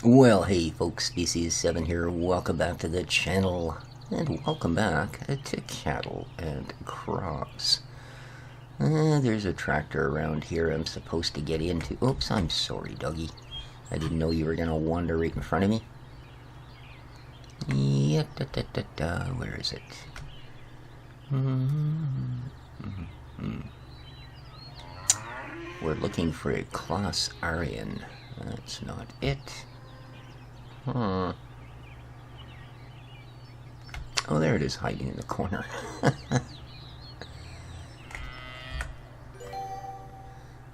Well, hey folks, Species7 here. Welcome back to the channel, and welcome back to cattle and crops. There's a tractor around here I'm supposed to get into. Oops, I'm sorry, doggy. I didn't know you were gonna wander right in front of me. Yeah, where is it? We're looking for a Class Aryan. That's not it. Oh, there it is, hiding in the corner.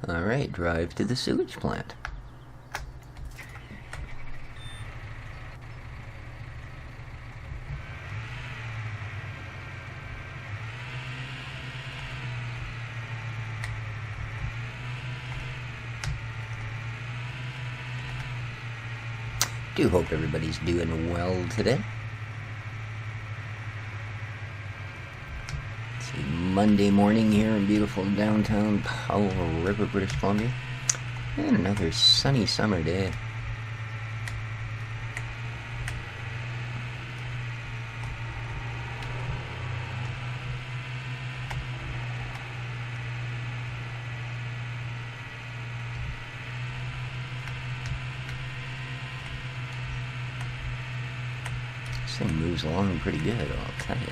Alright, drive to the sewage plant. Do hope everybody's doing well today. It's a Monday morning here in beautiful downtown Powell River, British Columbia. And another sunny summer day. This thing moves along pretty good, I'll tell you.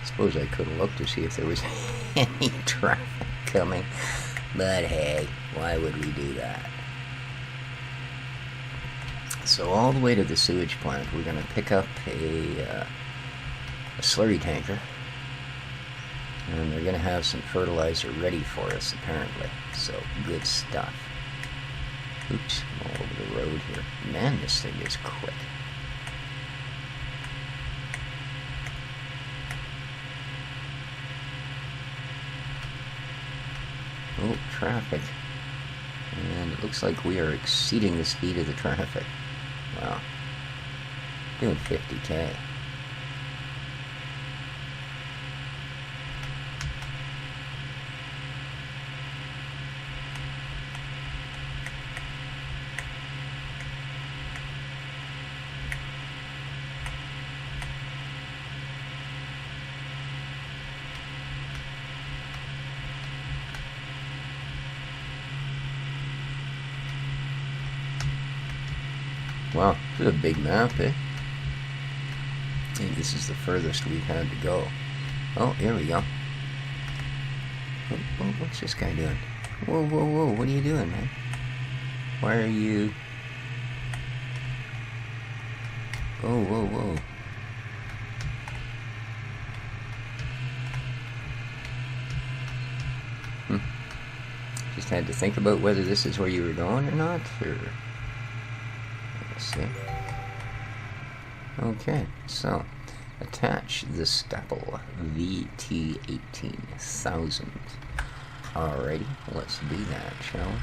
Suppose I could have looked to see if there was any traffic coming, but hey, why would we do that? So all the way to the sewage plant, we're going to pick up a slurry tanker, and they're going to have some fertilizer ready for us, apparently. So good stuff. Oops, I'm all over the road here. Man, this thing is quick. Oh, traffic. And it looks like we are exceeding the speed of the traffic. Wow. Doing 50k. Wow, this is a big map, eh? Hey, this is the furthest we've had to go. Oh, here we go. Oh, what's this guy doing? Whoa, whoa, whoa, what are you doing, man? Why are you... Oh, whoa, whoa. Just had to think about whether this is where you were going or not, or... See. Okay, so attach the staple VT18000. Alrighty, let's do that, shall we?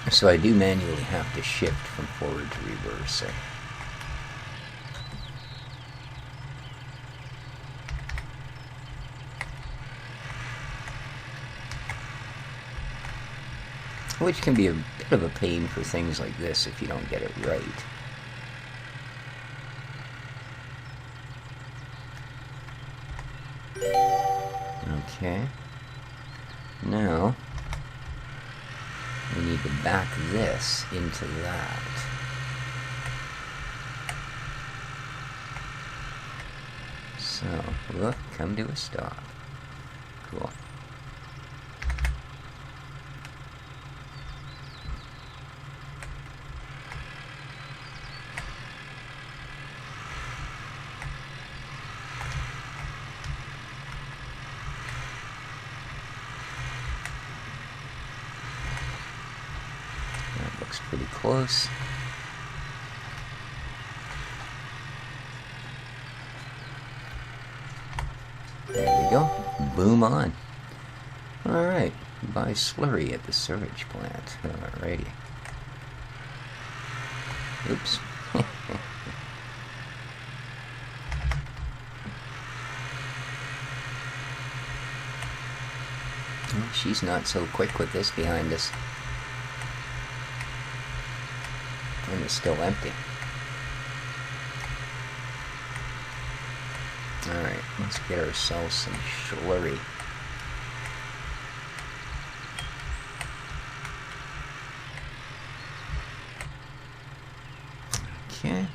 So I do manually have to shift from forward to reverse. Which can be a bit of a pain for things like this if you don't get it right. Okay. Now... we need to back this into that. So, look, come to a stop. Cool. close. There we go. Boom on. Alright. Buy slurry at the sewage plant. Alrighty. Oops. Well, she's not so quick with this behind us. And it's still empty. Alright, let's get ourselves some slurry. Okay.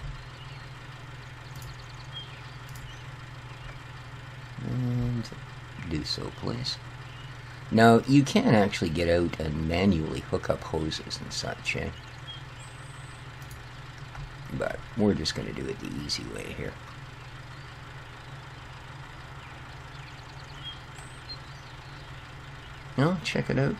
And do so, please. Now, you can actually get out and manually hook up hoses and such, eh? But we're just going to do it the easy way here. No, check it out.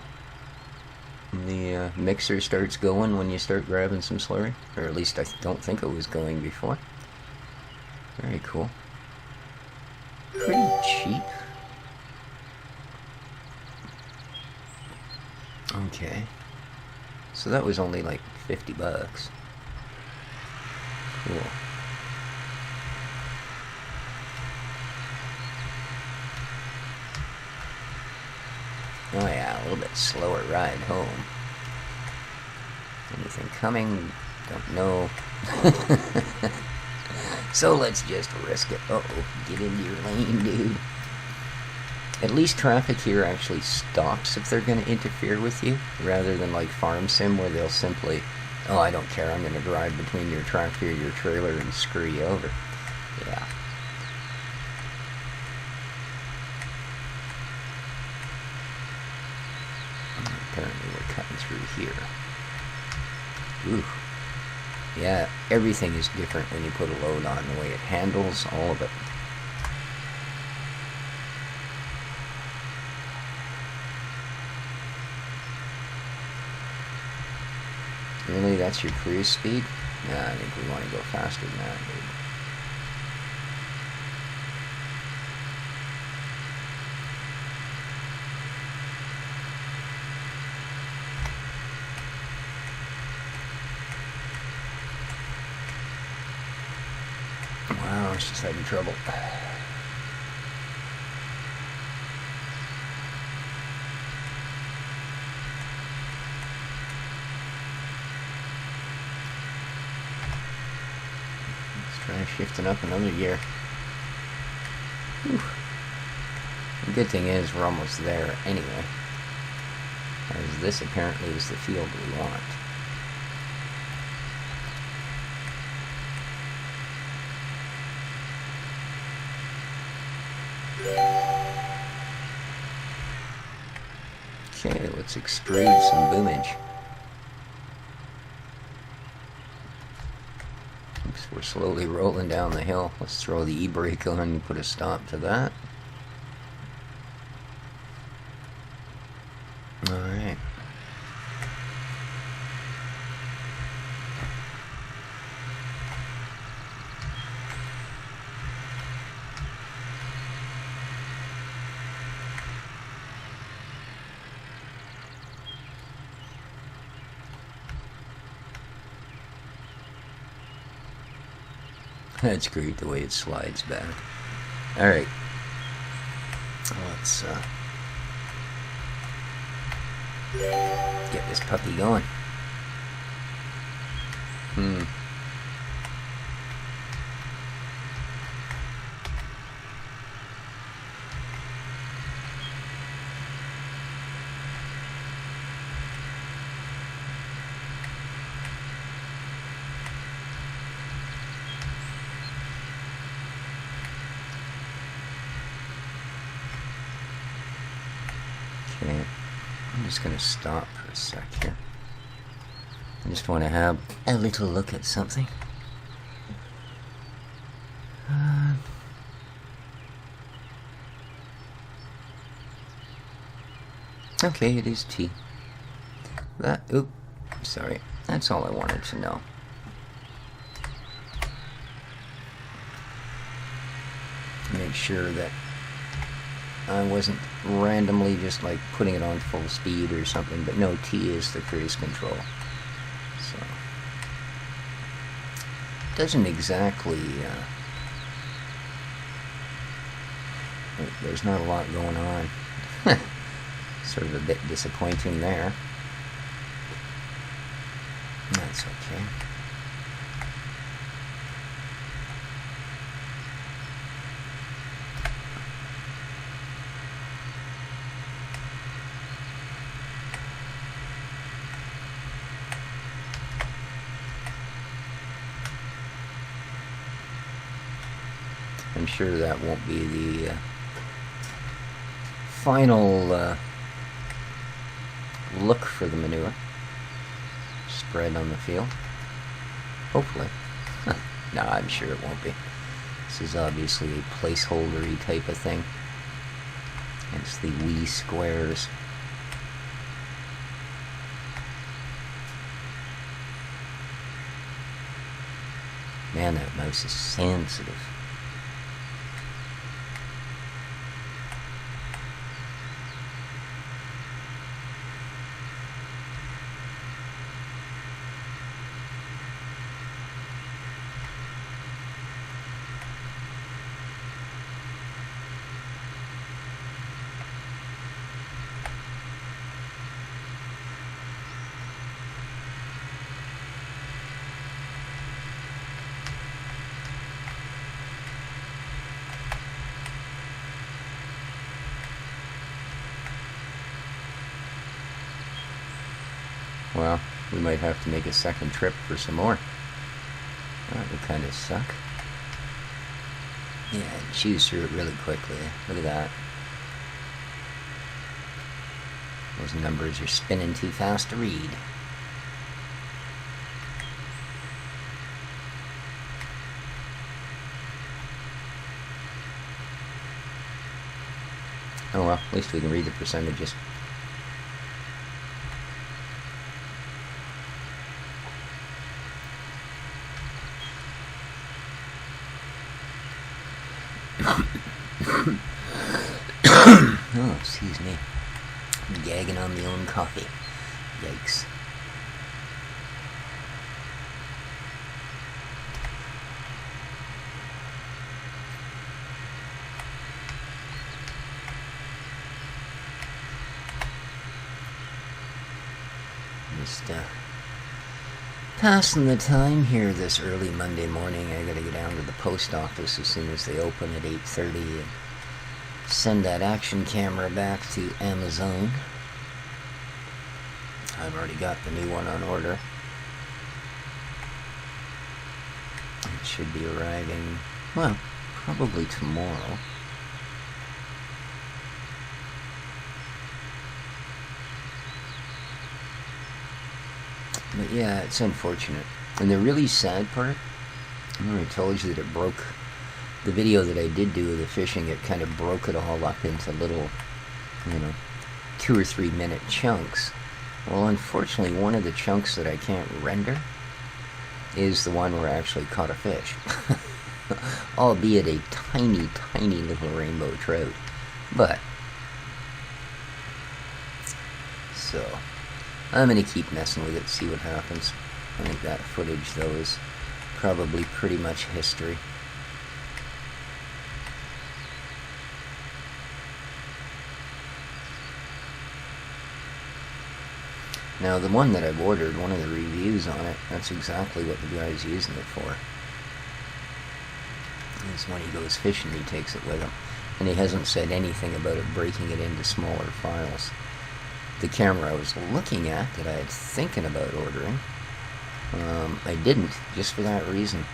The mixer starts going when you start grabbing some slurry. Or at least I don't think it was going before. Very cool. Pretty cheap. Okay. So that was only like 50 bucks. Cool. Oh yeah, a little bit slower ride home. Anything coming? Don't know. So let's just risk it. Uh-oh, get into your lane, dude. At least traffic here actually stops if they're going to interfere with you, rather than like Farm Sim where they'll simply, oh, I don't care, I'm going to drive between your tractor, your trailer, and screw you over. Yeah. Apparently we're cutting through here. Ooh. Yeah, everything is different when you put a load on, the way it handles, all of it. Really, that's your cruise speed? Nah, I think we want to go faster than that, dude. Wow, it's just having trouble. Try shifting up another gear. Whew. The good thing is we're almost there anyway, as this apparently is the field we want. Okay, let's extrude some boomage. We're slowly rolling down the hill. Let's throw the e-brake on and put a stop to that. Alright. That's great the way it slides back. Alright. Let's get this puppy going. Okay, I'm just going to stop for a sec here. I just want to have a little look at something. Okay, it is tea. That, oop, sorry. That's all I wanted to know. Make sure that I wasn't randomly just like putting it on full speed or something, but no, T is the cruise control. So, doesn't exactly, there's not a lot going on. Sort of a bit disappointing there. That's okay. I'm sure that won't be the final look for the manure spread on the field. Hopefully. No, I'm sure it won't be. This is obviously a placeholder-y type of thing. It's the wee squares. Man, that mouse is sensitive. Well, we might have to make a second trip for some more. That would kind of suck. Yeah, it chews through it really quickly. Look at that. Those numbers are spinning too fast to read. Oh well, at least we can read the percentages. Oh, excuse me. I'm gagging on my own coffee. Yikes. Just passing the time here this early Monday morning. I gotta go down to the post office as soon as they open at 8:30 and send that action camera back to Amazon. I've already got the new one on order. It should be arriving, well, probably tomorrow. But yeah, it's unfortunate. And the really sad part, I already told you that it broke the video that I did do of the fishing. It kind of broke it all up into little, 2 or 3 minute chunks. Well, unfortunately, one of the chunks that I can't render is the one where I actually caught a fish. Albeit a tiny, tiny little rainbow trout. But, so, I'm going to keep messing with it, see what happens. I think that footage, though, is probably pretty much history. Now, the one that I've ordered, one of the reviews on it, that's exactly what the guy's using it for. Is when he goes fishing, he takes it with him. And he hasn't said anything about it breaking it into smaller files. The camera I was looking at that I was thinking about ordering, I didn't, just for that reason.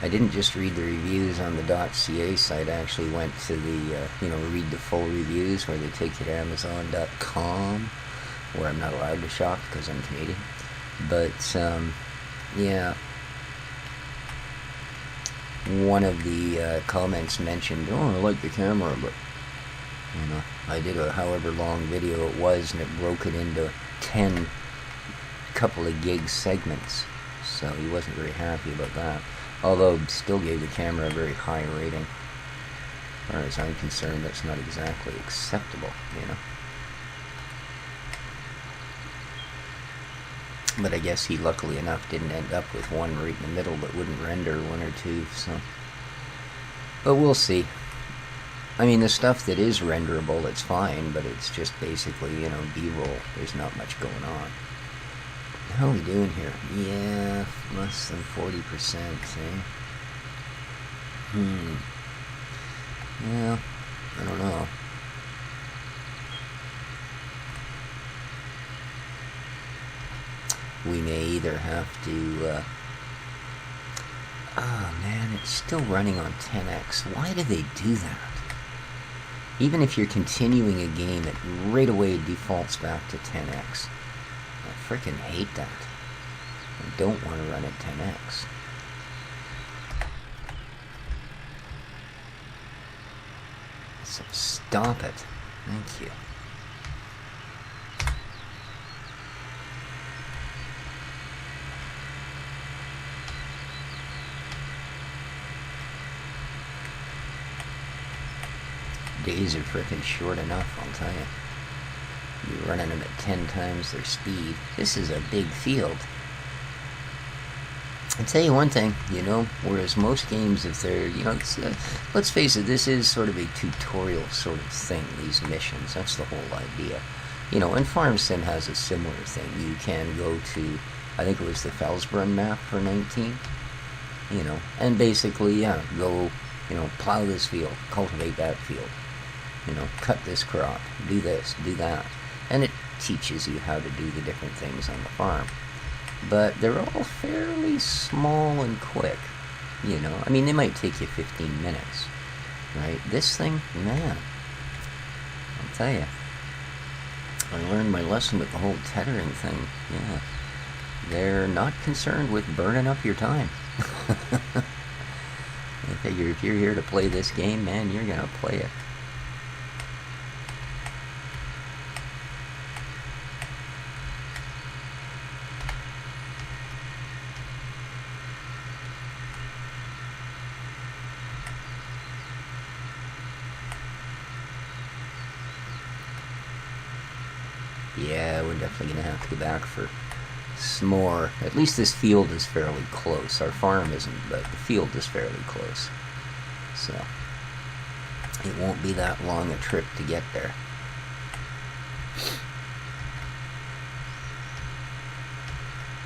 I didn't just read the reviews on the .ca site. I actually went to the, read the full reviews where they take you to Amazon.com, where I'm not allowed to shop because I'm Canadian. But, yeah. One of the comments mentioned, oh, I like the camera, but, I did a however long video it was, and it broke it into 10 couple of gig segments, so he wasn't very happy about that. Although, still gave the camera a very high rating. As far as I'm concerned, that's not exactly acceptable, you know. But I guess he, luckily enough, didn't end up with one right in the middle that wouldn't render one or two, so. But we'll see. I mean, the stuff that is renderable, it's fine, but it's just basically, you know, B-roll. There's not much going on. How are we doing here? Yeah, less than 40%, eh? Yeah, I don't know. We may either have to, oh man, it's still running on 10x. Why do they do that? Even if you're continuing a game, it right away defaults back to 10x. I freaking hate that. I don't want to run at 10x. So stop it. Thank you. Days are frickin' short enough, I'll tell you. You're running them at 10 times their speed. This is a big field. I'll tell you one thing, you know, whereas most games, if they're, you know, let's face it, this is sort of a tutorial sort of thing, these missions. That's the whole idea. You know, and Farm Sim has a similar thing. You can go to, I think it was the Felsbrunn map for 19, you know, and basically, yeah, go, you know, plow this field, cultivate that field. You know, cut this crop, do this, do that. And it teaches you how to do the different things on the farm. But they're all fairly small and quick, you know. I mean, they might take you 15 minutes, right? This thing, man, I'll tell you. I learned my lesson with the whole tethering thing, yeah. They're not concerned with burning up your time. I figure if you're here to play this game, man, you're gonna play it. Yeah, we're definitely going to have to go back for some more. At least this field is fairly close. Our farm isn't, but the field is fairly close. So, it won't be that long a trip to get there.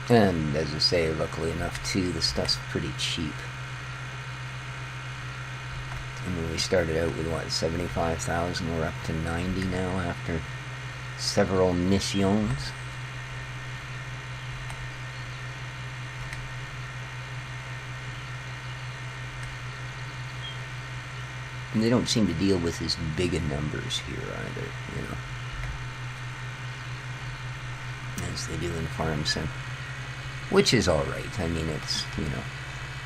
And, as I say, luckily enough, too, the stuff's pretty cheap. I mean, we started out with, what, 75,000? We're up to 90 now after several missions. And they don't seem to deal with as big a numbers here either, you know, as they do in Farm Sim. Which is alright. I mean, it's, you know,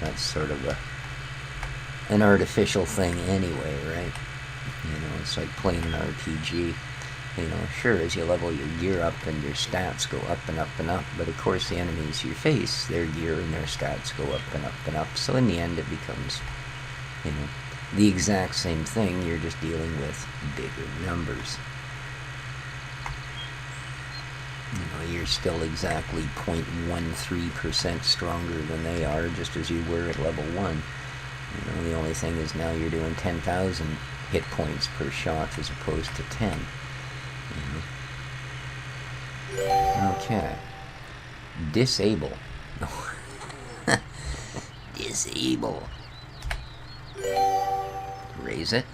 that's sort of an artificial thing anyway, right? You know, it's like playing an RPG. You know, sure, as you level your gear up and your stats go up and up and up, but of course the enemies you face, their gear and their stats go up and up and up, so in the end it becomes, you know, the exact same thing, you're just dealing with bigger numbers. You know, you're still exactly 0.13% stronger than they are, just as you were at level 1. You know, the only thing is now you're doing 10,000 hit points per shot as opposed to 10. Okay. Disable. Disable. Raise it.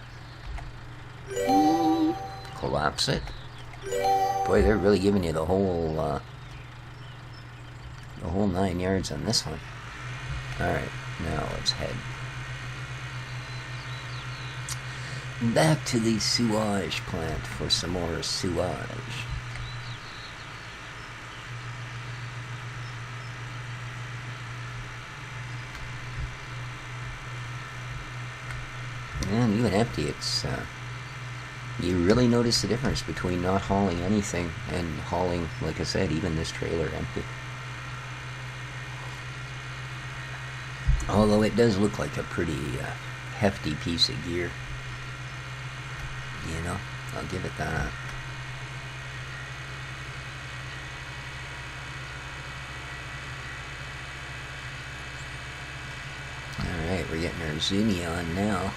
Collapse it. Boy, they're really giving you the whole 9 yards on this one. Alright, now let's head back to the sewage plant for some more sewage. And even empty, it's, you really notice the difference between not hauling anything and hauling, like I said, even this trailer empty. Although it does look like a pretty hefty piece of gear. You know, I'll give it that. Alright, we're getting our zoomy on now.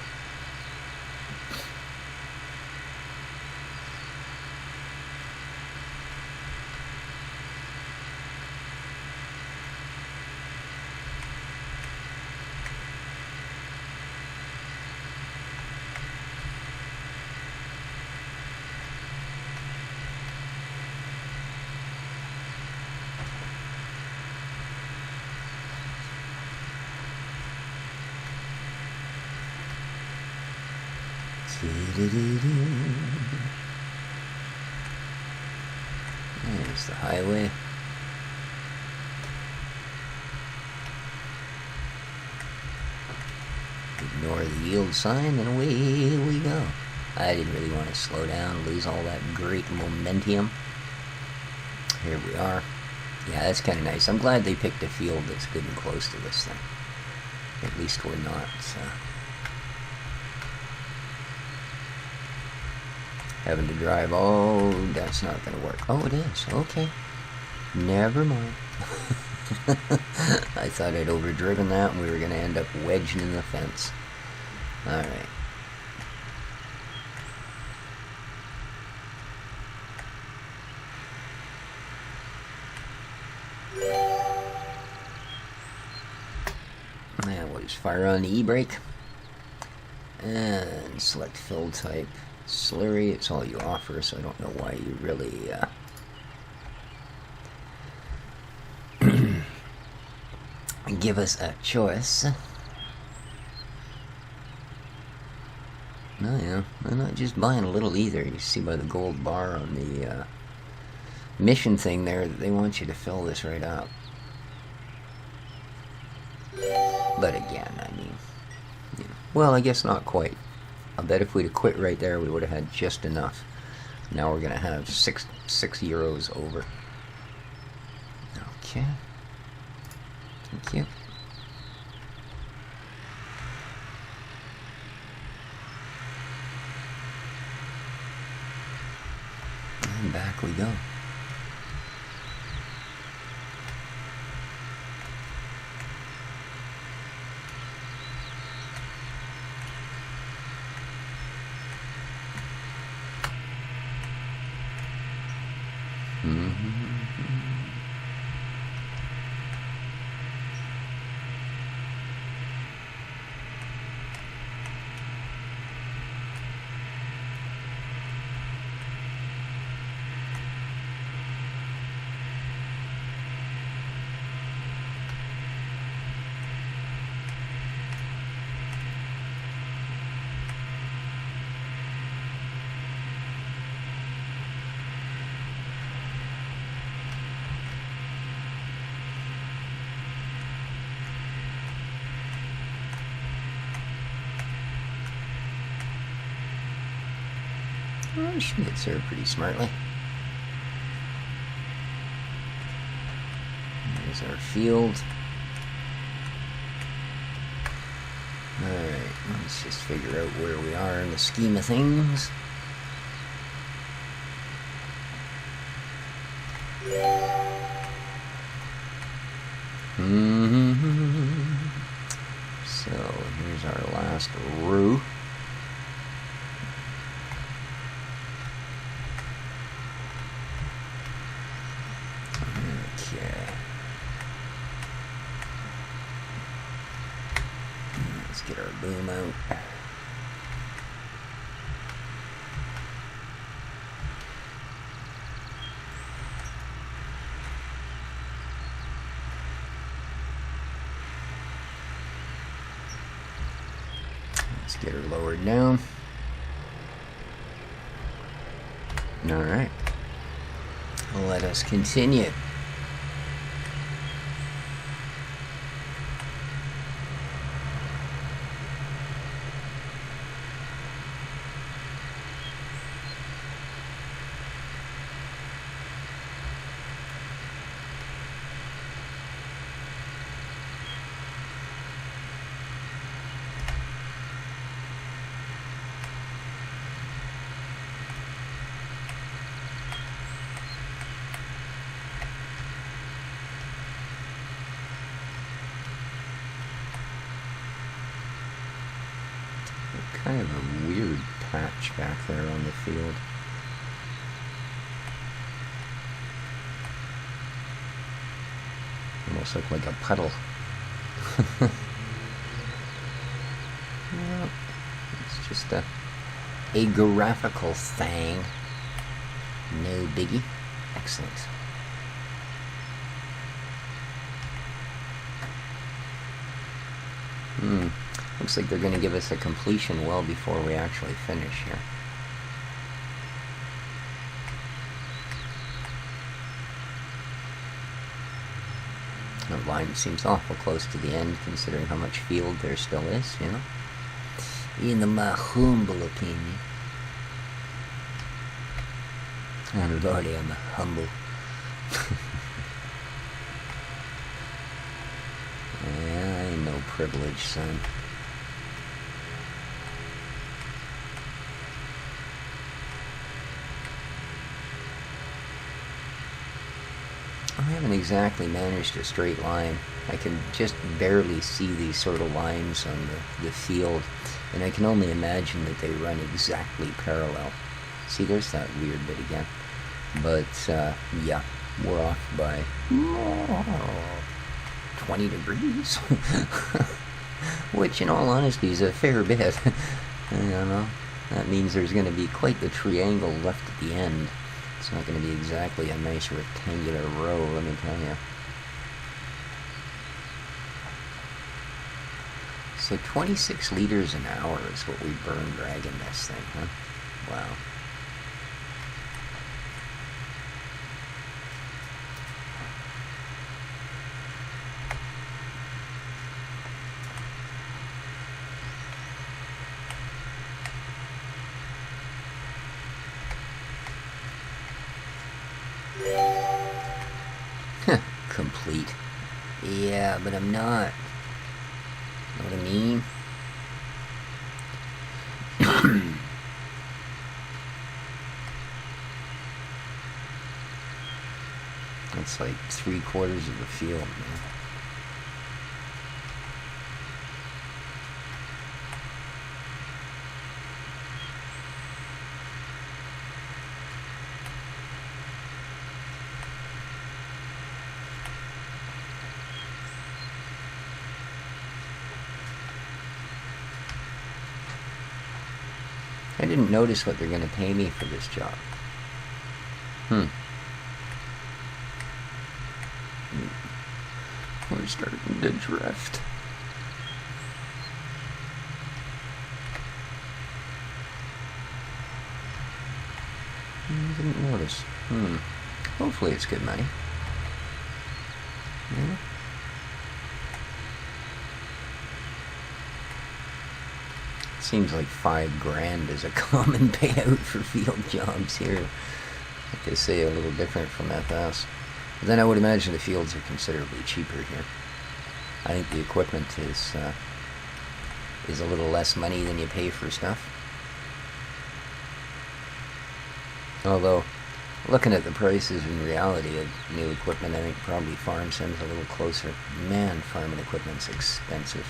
There's the highway. Ignore the yield sign and away we go. I didn't really want to slow down, lose all that great momentum. Here we are. Yeah, that's kind of nice. I'm glad they picked a field that's good and close to this thing. At least we're not having to drive. Oh, that's not going to work. Oh, it is. Okay. Never mind. I thought I'd overdriven that and we were going to end up wedged in the fence. Alright. And we'll just fire on the e-brake. And select fill type. Slurry, it's all you offer, so I don't know why you really give us a choice. No, yeah, I'm not just buying a little either. You see by the gold bar on the mission thing there that they want you to fill this right up. But again, I mean, you know, well, I guess not quite. I bet if we'd have quit right there, we would have had just enough. Now we're going to have six euros over. Okay. Thank you. And back we go. Oh, she gets there pretty smartly. There's our field. Alright, let's just figure out where we are in the scheme of things. So, here's our last row. Get our boom out. Let's get her lowered down. Alright. Let us continue. Kind of a weird patch back there on the field. Almost look like a puddle. Well, it's just a graphical thing. No biggie. Excellent. Looks like they're going to give us a completion well before we actually finish here. The line seems awful close to the end, considering how much field there still is, you know? In my humble opinion. And Lordy, I'm humble. Yeah, I ain't no privilege, son. I haven't exactly managed a straight line. I can just barely see these sort of lines on the field, and I can only imagine that they run exactly parallel. See, there's that weird bit again. But, yeah, we're off by 20 degrees. Which, in all honesty, is a fair bit. I don't know. That means there's going to be quite the triangle left at the end. It's not going to be exactly a nice rectangular row, let me tell you. So 26 liters an hour is what we burn dragging this thing, huh? Wow. Complete. Yeah, but I'm not. Know what I mean? That's like 3/4 of the field, man. I didn't notice what they're going to pay me for this job. We're starting to drift. Didn't notice. Hopefully it's good money. Yeah. Seems like $5,000 is a common payout for field jobs here. Like they say, a little different from FS. But then I would imagine the fields are considerably cheaper here. I think the equipment is a little less money than you pay for stuff. Although, looking at the prices in reality of new equipment, I think probably farm sim's a little closer. Man, farming equipment's expensive.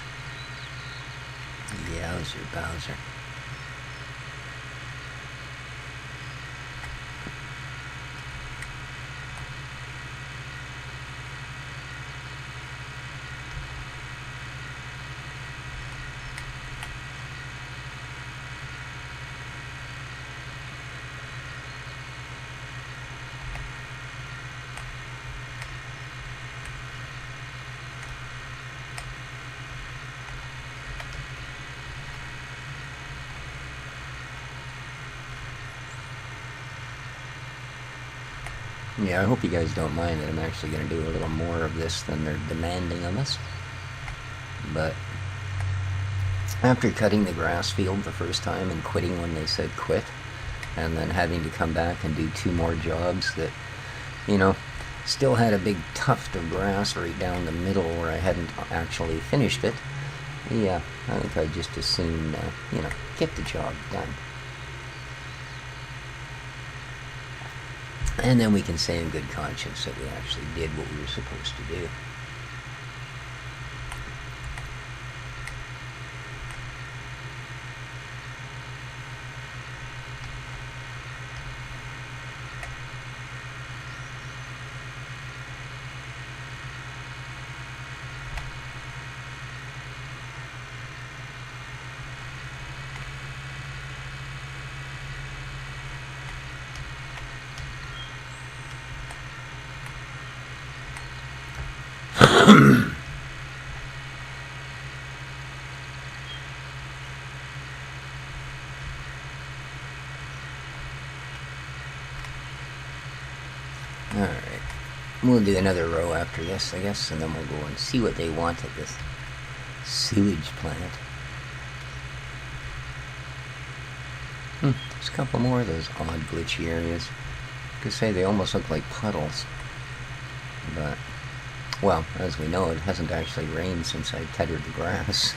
Yowzer Bowser. Yeah, I hope you guys don't mind that I'm actually going to do a little more of this than they're demanding of us. But after cutting the grass field the first time and quitting when they said quit, and then having to come back and do 2 more jobs that, you know, still had a big tuft of grass right down the middle where I hadn't actually finished it, yeah, I think I'd just as soon, you know, get the job done. And then we can say in good conscience that we actually did what we were supposed to do. Alright. We'll do another row after this, I guess, and then we'll go and see what they want at this sewage plant. There's a couple more of those odd glitchy areas. I could say they almost look like puddles. But, well, as we know, it hasn't actually rained since I tethered the grass.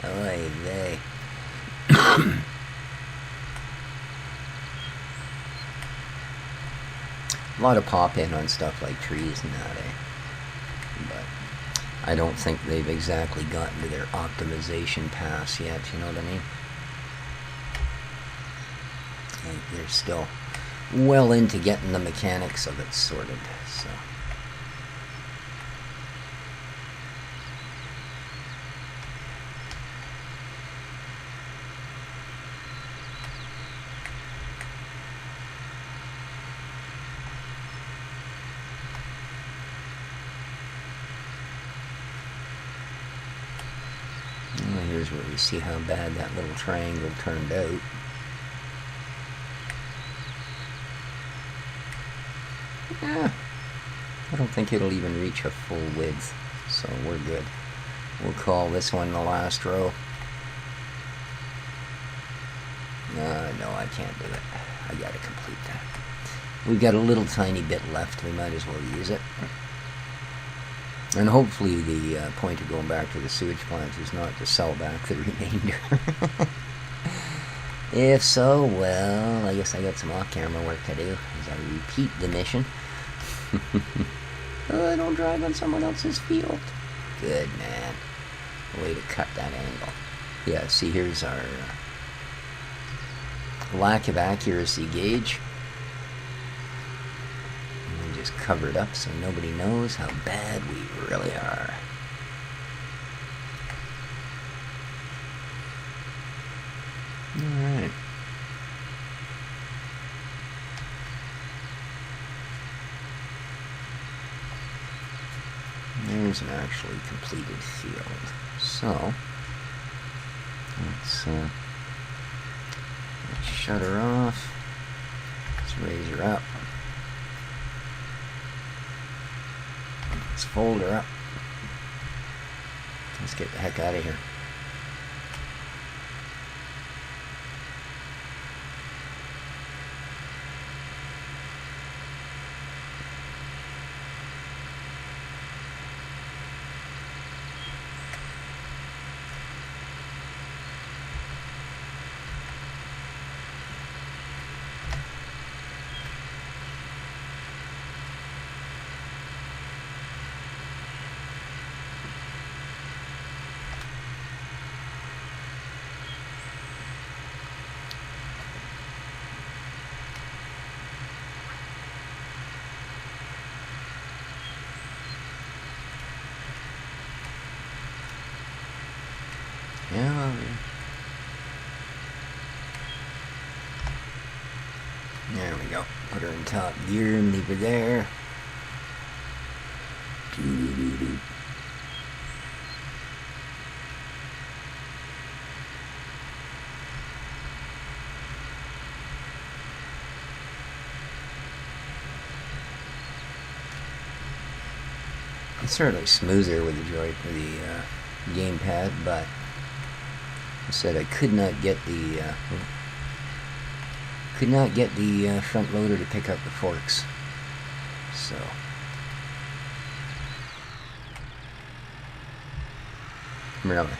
Oy vey. A lot of pop-in on stuff like trees and that, But I don't think they've exactly gotten to their optimization pass yet, you know what I mean? I think they're still well into getting the mechanics of it sorted, so... Here's where we see how bad that little triangle turned out. Yeah, I don't think it'll even reach a full width, so we're good. We'll call this one the last row. No, I can't do it. I gotta complete that. We've got a little tiny bit left, we might as well use it. And hopefully the point of going back to the sewage plant is not to sell back the remainder. If so, well, I guess I got some off-camera work to do as I repeat the mission. Oh, don't drive on someone else's field. Good, man. Way to cut that angle. Yeah, see, here's our lack of accuracy gauge. And we just cover it up so nobody knows how bad we really are. Alright. There's an actually completed field. So, let's shut her off. Let's raise her up. Let's fold her up. Let's get the heck out of here. Yeah. There we go. Put her in top gear and leave her there. Doo-doo-doo-doo. It's certainly smoother with the gamepad, but I said I could not get the front loader to pick up the forks. So really,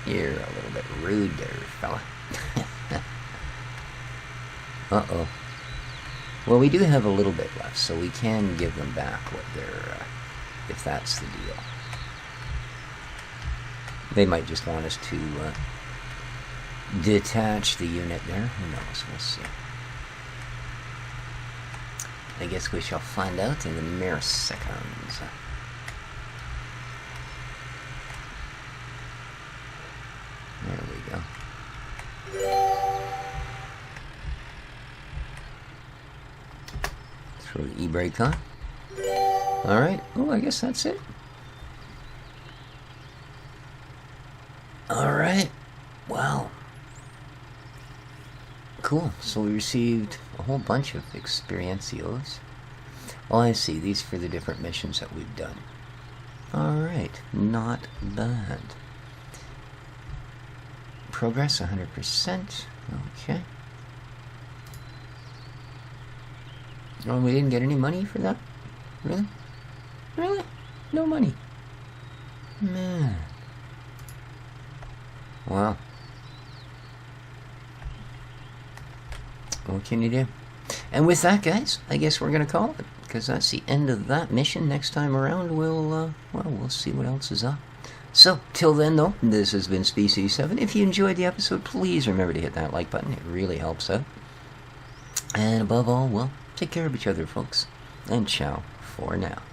you're a little bit rude there, fella. Uh-oh. Well, we do have a little bit left, so we can give them back what they're, if that's the deal. They might just want us to detach the unit there. Who knows? We'll see. I guess we shall find out in the mere seconds. There we go. Throw the e-brake on. Alright, oh, I guess that's it. Alright, wow. Cool, so we received a whole bunch of experiencios. Oh, I see, these for the different missions that we've done. Alright, not bad. Progress 100%, okay. Oh, we didn't get any money for that? Really? Really? No money? Man. Wow. What can you do? And with that, guys, I guess we're going to call it, because that's the end of that mission. Next time around, we'll see what else is up. So, till then, though, this has been Species 7. If you enjoyed the episode, please remember to hit that like button. It really helps out. And above all, well, take care of each other, folks. And ciao for now.